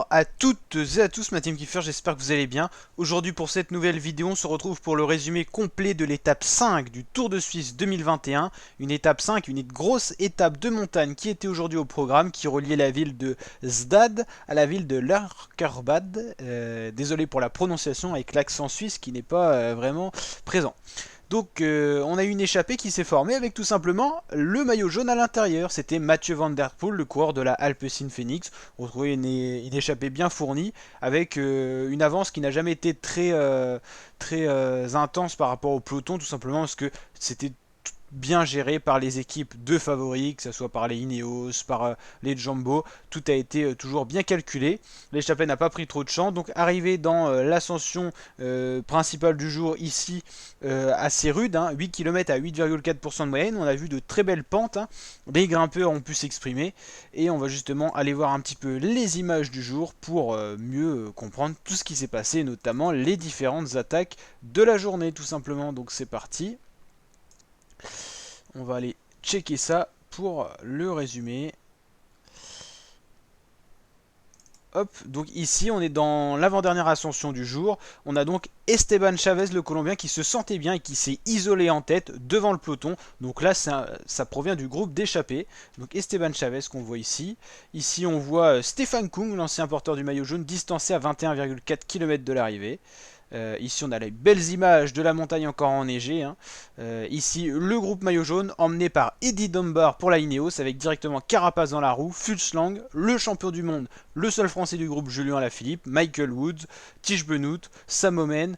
Bonjour à toutes et à tous, ma team Kiffer, j'espère que vous allez bien. Aujourd'hui pour cette nouvelle vidéo, on se retrouve pour le résumé complet de l'étape 5 du Tour de Suisse 2021. Une étape 5, une grosse étape de montagne qui était aujourd'hui au programme, qui reliait la ville de Zdad à la ville de Lörkerbad. Désolé pour la prononciation avec l'accent suisse qui n'est pas vraiment présent. Donc on a eu une échappée qui s'est formée avec tout simplement le maillot jaune à l'intérieur. C'était Mathieu Van Der Poel, le coureur de la Alpecin Phoenix. On retrouvait une échappée bien fournie avec une avance qui n'a jamais été très intense par rapport au peloton, tout simplement parce que c'était bien géré par les équipes de favoris, que ce soit par les Ineos, par les Jumbo. Tout a été toujours bien calculé. L'échappée n'a pas pris trop de champ. Donc arrivé dans l'ascension principale du jour ici, assez rude, hein, 8 km à 8,4% de moyenne. On a vu de très belles pentes. Hein. Les grimpeurs ont pu s'exprimer. Et on va justement aller voir un petit peu les images du jour pour mieux comprendre tout ce qui s'est passé, notamment les différentes attaques de la journée tout simplement. Donc c'est parti. On va aller checker ça pour le résumé. Hop, donc ici on est dans l'avant-dernière ascension du jour. On a donc Esteban Chavez, le Colombien, qui se sentait bien et qui s'est isolé en tête devant le peloton. Donc là ça provient du groupe d'échappés. Donc Esteban Chavez qu'on voit ici. Ici on voit Stefan Kung, l'ancien porteur du maillot jaune, distancé à 21,4 km de l'arrivée. Ici on a les belles images de la montagne encore enneigée. Hein. Ici le groupe maillot jaune emmené par Eddie Dunbar pour la Ineos avec directement Carapaz dans la roue, Fuglsang, le champion du monde, le seul français du groupe Julien Alaphilippe, Michael Woods, Tish Benoît, Sam Oomen,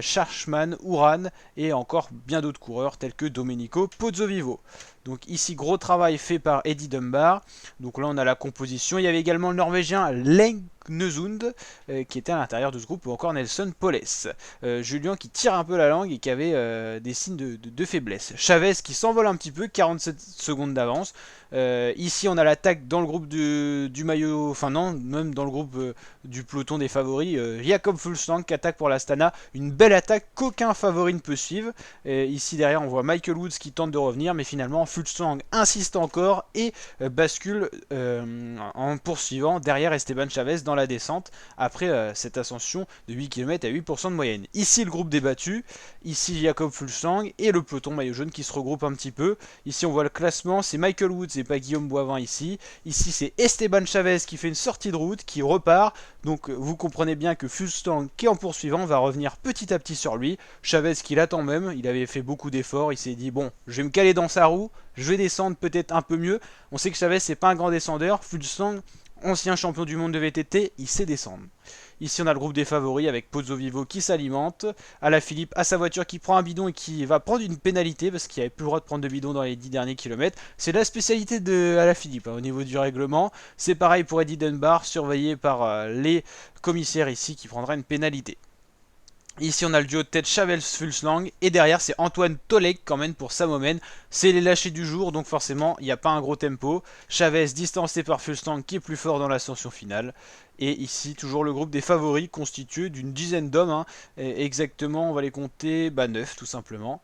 Schachmann, Uran et encore bien d'autres coureurs tels que Domenico Pozzovivo. Donc ici gros travail fait par Eddie Dunbar. Donc là on a la composition. Il y avait également le Norvégien Leng Nesund qui était à l'intérieur de ce groupe ou encore Nelson Poles. Julien qui tire un peu la langue et qui avait des signes de faiblesse. Chavez qui s'envole un petit peu, 47 secondes d'avance. Ici on a l'attaque dans le groupe du maillot, enfin non, même dans le groupe du peloton des favoris. Jakob Fuglsang qui attaque pour l'Astana. Une belle attaque qu'aucun favori ne peut suivre. Ici derrière on voit Michael Woods qui tente de revenir mais finalement Fuglsang insiste encore et bascule en poursuivant derrière Esteban Chavez dans la descente après cette ascension de 8 km à 8% de moyenne. Ici le groupe débattu, ici Jakob Fuglsang et le peloton maillot jaune qui se regroupe un petit peu. Ici on voit le classement, c'est Michael Woods et pas Guillaume Boivin ici. Ici c'est Esteban Chavez qui fait une sortie de route, qui repart. Donc vous comprenez bien que Fuglsang qui est en poursuivant va revenir petit à petit sur lui. Chavez qui l'attend même, il avait fait beaucoup d'efforts, il s'est dit bon je vais me caler dans sa roue, je vais descendre peut-être un peu mieux. On sait que Chavez c'est pas un grand descendeur, Fuglsang ancien champion du monde de VTT, il sait descendre. Ici on a le groupe des favoris avec Pozzovivo qui s'alimente, Alaphilippe à sa voiture qui prend un bidon et qui va prendre une pénalité parce qu'il n'avait plus le droit de prendre de bidon dans les 10 derniers kilomètres. C'est la spécialité de Alaphilippe hein, au niveau du règlement. C'est pareil pour Eddie Dunbar, surveillé par les commissaires ici qui prendra une pénalité. Ici on a le duo de tête Chavez-Fuglsang et derrière c'est Antoine Tolek quand même pour Sam Oomen. C'est les lâchers du jour donc forcément il n'y a pas un gros tempo. Chavez distancé par Fuglsang qui est plus fort dans l'ascension finale. Et ici toujours le groupe des favoris constitué d'une dizaine d'hommes. Hein. Exactement on va les compter 9 tout simplement.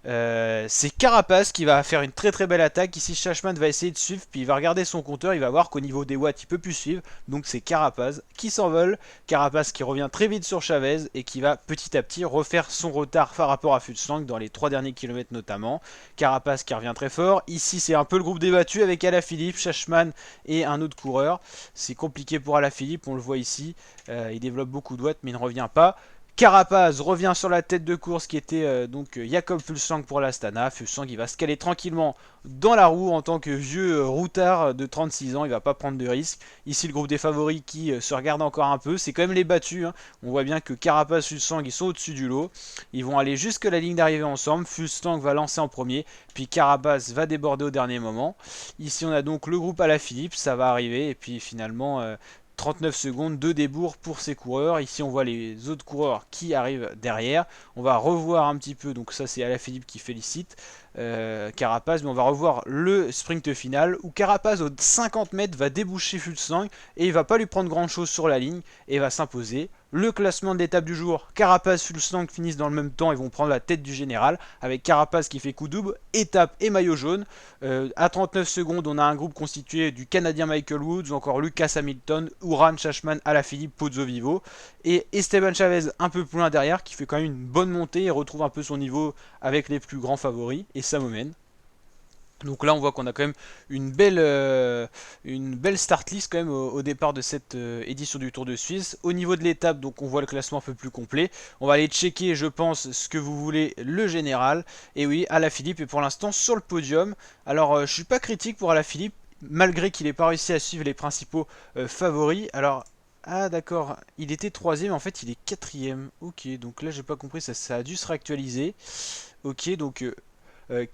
C'est Carapaz qui va faire une très belle attaque. Ici Schachmann va essayer de suivre puis il va regarder son compteur. Il va voir qu'au niveau des watts il peut plus suivre. Donc c'est Carapaz qui s'envole. Carapaz qui revient très vite sur Chavez et qui va petit à petit refaire son retard par rapport à Fuglsang dans les 3 derniers kilomètres notamment. Carapaz qui revient très fort. Ici c'est un peu le groupe débattu avec Alaphilippe, Schachmann et un autre coureur. C'est compliqué pour Alaphilippe, on le voit ici. Il développe beaucoup de watts mais il ne revient pas. Carapaz revient sur la tête de course qui était donc Jakob Fuglsang pour l'Astana. Fuglsang il va se caler tranquillement dans la roue en tant que vieux routard de 36 ans. Il va pas prendre de risques. Ici le groupe des favoris qui se regarde encore un peu. C'est quand même les battus. Hein. On voit bien que Carapaz et Fuglsang ils sont au-dessus du lot. Ils vont aller jusque la ligne d'arrivée ensemble. Fuglsang va lancer en premier. Puis Carapaz va déborder au dernier moment. Ici on a donc le groupe Alaphilippe. Ça va arriver. Et puis finalement... 39 secondes de débours pour ces coureurs. Ici on voit les autres coureurs qui arrivent derrière. On va revoir un petit peu, donc ça c'est Alaphilippe qui félicite Carapaz, mais on va revoir le sprint final où Carapaz aux 50 mètres va déboucher Fuglsang et il va pas lui prendre grand chose sur la ligne et va s'imposer Le classement de l'étape du jour, Carapaz, Fuglsang finissent dans le même temps et vont prendre la tête du général, avec Carapaz qui fait coup double, étape et maillot jaune. À 39 secondes, on a un groupe constitué du Canadien Michael Woods, ou encore Lucas Hamilton, Uran, Shachman, Alaphilippe, Pozzovivo. Et Esteban Chavez un peu plus loin derrière, qui fait quand même une bonne montée et retrouve un peu son niveau avec les plus grands favoris, et ça me mène. Donc là, on voit qu'on a quand même une belle start list quand même au départ de cette édition du Tour de Suisse. Au niveau de l'étape, donc on voit le classement un peu plus complet. On va aller checker, je pense, ce que vous voulez, le général. Et oui, Alaphilippe est pour l'instant sur le podium. Alors, je suis pas critique pour Alaphilippe, malgré qu'il n'ait pas réussi à suivre les principaux favoris. Alors, ah d'accord, il était troisième, en fait il est quatrième. Ok, donc là j'ai pas compris, ça a dû se réactualiser. Ok, donc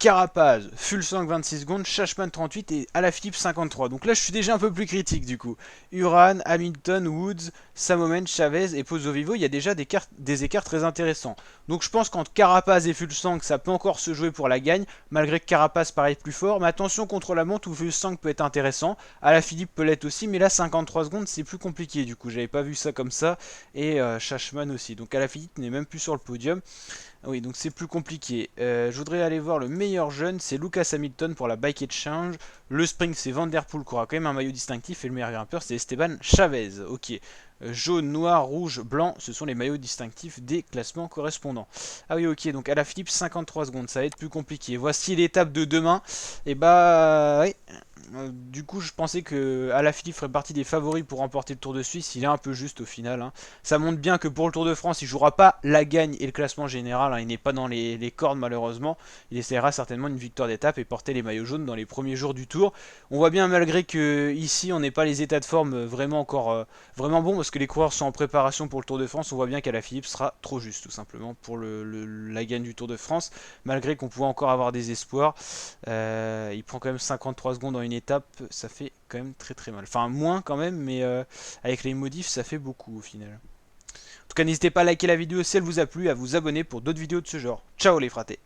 Carapaz, Fuglsang 26 secondes, Shachman 38 et Alaphilippe 53. Donc là, je suis déjà un peu plus critique du coup. Uran, Hamilton, Woods, Samomen, Chavez et Pozzovivo, il y a déjà des écarts très intéressants. Donc je pense qu'entre Carapaz et Fuglsang, ça peut encore se jouer pour la gagne, malgré que Carapaz paraît plus fort. Mais attention, contre la montre où Fuglsang peut être intéressant. Alaphilippe peut l'être aussi, mais là 53 secondes, c'est plus compliqué du coup. J'avais pas vu ça comme ça. Et Shachman aussi. Donc Alaphilippe n'est même plus sur le podium. Oui, donc c'est plus compliqué. Je voudrais aller voir le meilleur jeune, c'est Lucas Hamilton pour la Bike Exchange. Le sprint, c'est Van Der Poel qui aura quand même un maillot distinctif. Et le meilleur grimpeur, c'est Esteban Chavez. Ok. Jaune, noir, rouge, blanc, ce sont les maillots distinctifs des classements correspondants. Ah oui, ok, donc Alaphilippe 53 secondes, ça va être plus compliqué. Voici l'étape de demain. Et bah, oui. Du coup, je pensais que Alaphilippe ferait partie des favoris pour remporter le Tour de Suisse. Il est un peu juste au final, hein. Ça montre bien que pour le Tour de France, il jouera pas la gagne et le classement général, hein. Il n'est pas dans les cordes malheureusement. Il essaiera certainement une victoire d'étape et porter les maillots jaunes dans les premiers jours du Tour. On voit bien malgré que ici on n'est pas les états de forme vraiment encore vraiment bons parce que les coureurs sont en préparation pour le Tour de France. On voit bien qu'Alaphilippe sera trop juste tout simplement pour la gagne du Tour de France, malgré qu'on pouvait encore avoir des espoirs. Il prend quand même 53 secondes en une étape, ça fait quand même très très mal. Enfin moins quand même, mais avec les modifs ça fait beaucoup au final. En tout cas, n'hésitez pas à liker la vidéo si elle vous a plu, à vous abonner pour d'autres vidéos de ce genre. Ciao les fratés!